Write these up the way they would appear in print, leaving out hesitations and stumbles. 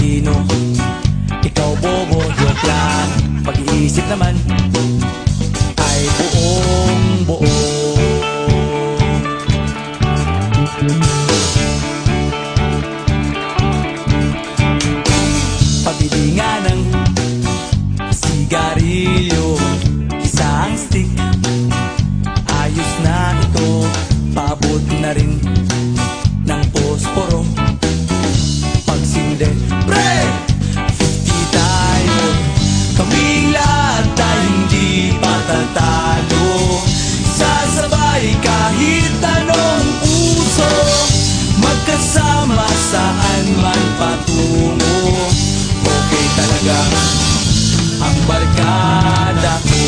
matalino, ikaw bobo, joke lang. Pag-iisip naman ay buong buo. Pabili nga ng sigarilyo, isang stick, ayos na ito. Paabot na rin ng posporo. Pagsinde, pre! 50 tayo, kaming lahat ay hindi patatalo. Sasabay kahit anong uso, magkasama saan man patungo. Okay talaga ang barkada ko.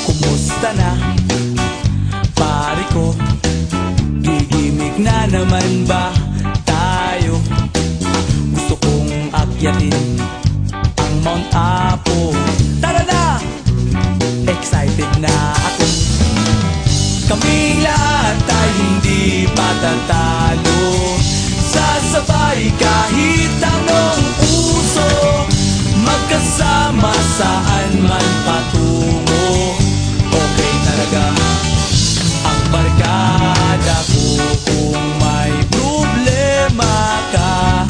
Kumusta na, pare ko? Gigimik na naman ba tayo? Gusto kong akyatin ang Mount Apo. Tara na! Excited na ako. Kaming lahat ay hindi patatalo. Sasabay kahit anong uso, magkasama saan man patungo. Okay talaga ang barkada ko. Kung may problema ka,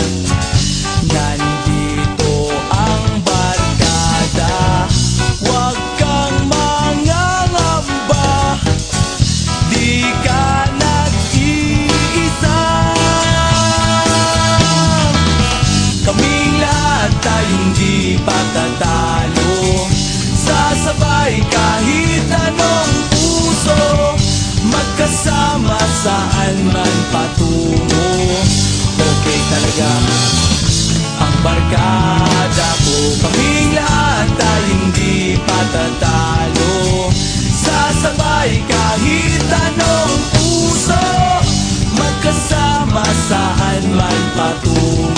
nandito ang barkada. Huwag kang mangangamba, di ka nag-iisa. Kaming lahat ay hindi patatalo. Sasabay kahit anong uso, magkasama saan man patungo. Okay talaga ang barkada ko. Kaming lahat ay hindi patatalo. Sasabay kahit anong uso, magkasama saan man patungo.